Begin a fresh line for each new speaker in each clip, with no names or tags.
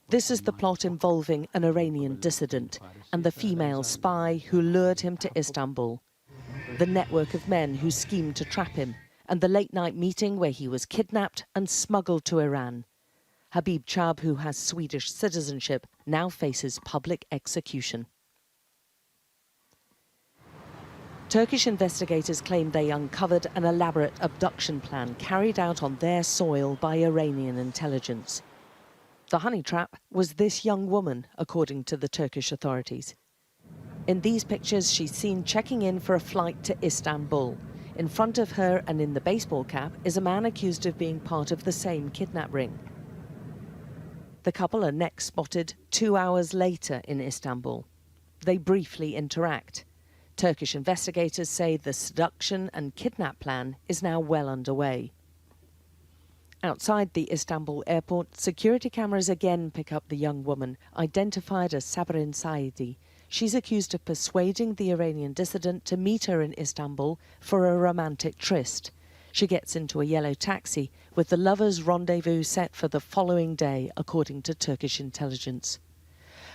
This is the plot involving an Iranian dissident and the female spy who lured him to Istanbul, the network of men who schemed to trap him, and the late-night meeting where he was kidnapped and smuggled to Iran. Habib Cha'ab, who has Swedish citizenship, now faces public execution. Turkish investigators claim they uncovered an elaborate abduction plan carried out on their soil by Iranian intelligence. The honey trap was this young woman, according to the Turkish authorities. In these pictures, she's seen checking in for a flight to Istanbul. In front of her and in the baseball cap is a man accused of being part of the same kidnap ring. The couple are next spotted 2 hours later in Istanbul. They briefly interact. Turkish investigators say the seduction and kidnap plan is now well underway. Outside the Istanbul airport, security cameras again pick up the young woman, identified as Sabrin Saidi. She's accused of persuading the Iranian dissident to meet her in Istanbul for a romantic tryst. She gets into a yellow taxi with the lovers' rendezvous set for the following day, according to Turkish intelligence.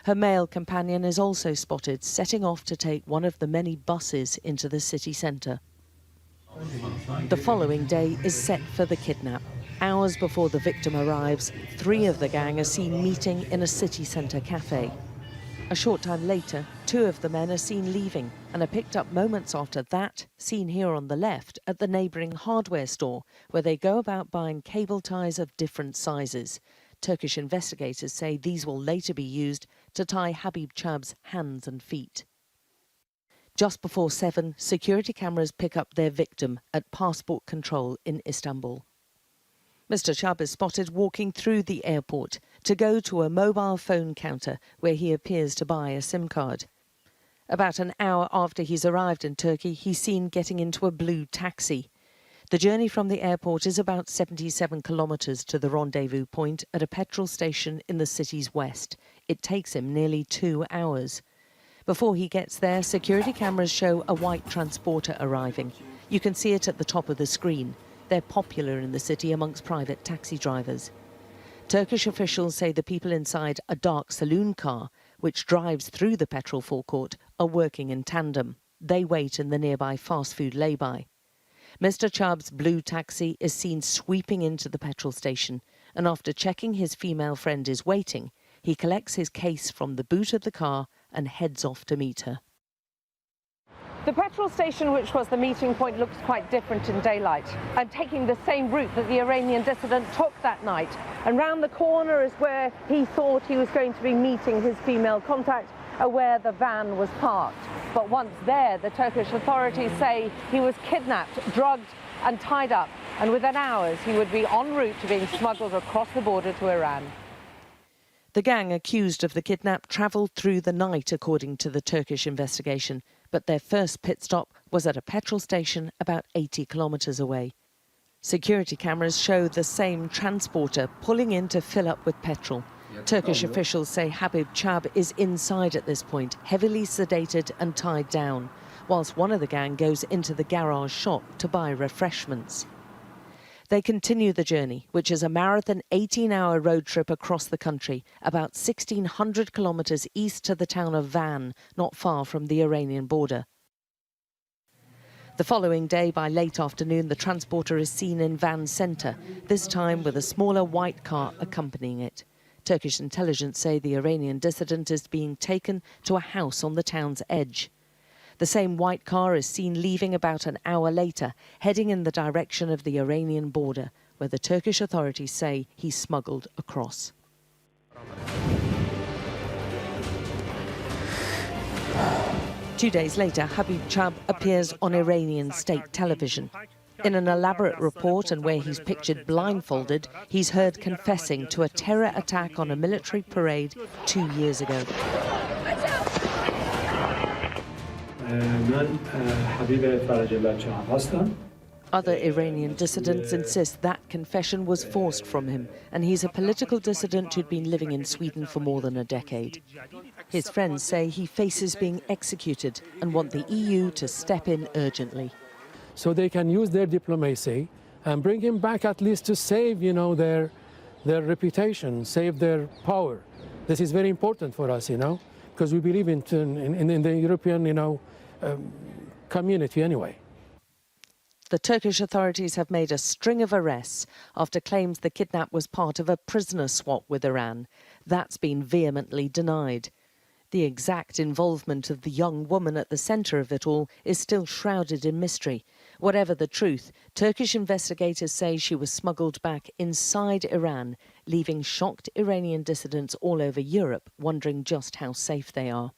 Her male companion is also spotted setting off to take one of the many buses into the city centre. The following day is set for the kidnap. Hours before the victim arrives, 3 of the gang are seen meeting in a city centre cafe. A short time later, 2 of the men are seen leaving and are picked up moments after that, seen here on the left, at the neighbouring hardware store, where they go about buying cable ties of different sizes. Turkish investigators say these will later be used to tie Habib Cha'ab's hands and feet. Just before 7, security cameras pick up their victim at passport control in Istanbul. Mr. Cha'ab is spotted walking through the airport to go to a mobile phone counter where he appears to buy a SIM card. About an hour after he's arrived in Turkey, he's seen getting into a blue taxi. The journey from the airport is about 77 kilometres to the rendezvous point at a petrol station in the city's west. It takes him nearly 2 hours. Before he gets there, security cameras show a white transporter arriving. You can see it at the top of the screen. They're popular in the city amongst private taxi drivers. Turkish officials say the people inside a dark saloon car, which drives through the petrol forecourt, are working in tandem. They wait in the nearby fast food lay-by. Mr. Cha'ab's blue taxi is seen sweeping into the petrol station, and after checking his female friend is waiting, he collects his case from the boot of the car and heads off to meet her.
The petrol station, which was the meeting point, looks quite different in daylight. I'm taking the same route that the Iranian dissident took that night, and round the corner is where he thought he was going to be meeting his female contact, where the van was parked. But once there, the Turkish authorities say he was kidnapped, drugged and tied up, and within hours he would be en route to being smuggled across the border to Iran.
The gang accused of the kidnap travelled through the night, according to the Turkish investigation, but their first pit stop was at a petrol station about 80 kilometres away. Security cameras show the same transporter pulling in to fill up with petrol. Turkish officials say Habib Cha'ab is inside at this point, heavily sedated and tied down, whilst one of the gang goes into the garage shop to buy refreshments. They continue the journey, which is a marathon 18-hour road trip across the country, about 1,600 kilometres east to the town of Van, not far from the Iranian border. The following day, by late afternoon, the transporter is seen in Van centre, this time with a smaller white car accompanying it. Turkish intelligence say the Iranian dissident is being taken to a house on the town's edge. The same white car is seen leaving about an hour later, heading in the direction of the Iranian border, where the Turkish authorities say he's smuggled across. Two days later, Habib Cha'ab appears on Iranian state television. In an elaborate report, and where he's pictured blindfolded, he's heard confessing to a terror attack on a military parade 2 years ago. Other Iranian dissidents insist that confession was forced from him, and he's a political dissident who'd been living in Sweden for more than a decade. His friends say he faces being executed and want the EU to step in urgently.
So they can use their diplomacy and bring him back, at least to save, their reputation, save their power. This is very important for us, because we believe in the European, community anyway.
The Turkish authorities have made a string of arrests after claims the kidnap was part of a prisoner swap with Iran. That's been vehemently denied. The exact involvement of the young woman at the centre of it all is still shrouded in mystery. Whatever the truth, Turkish investigators say she was smuggled back inside Iran, leaving shocked Iranian dissidents all over Europe wondering just how safe they are.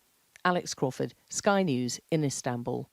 Alex Crawford, Sky News in Istanbul.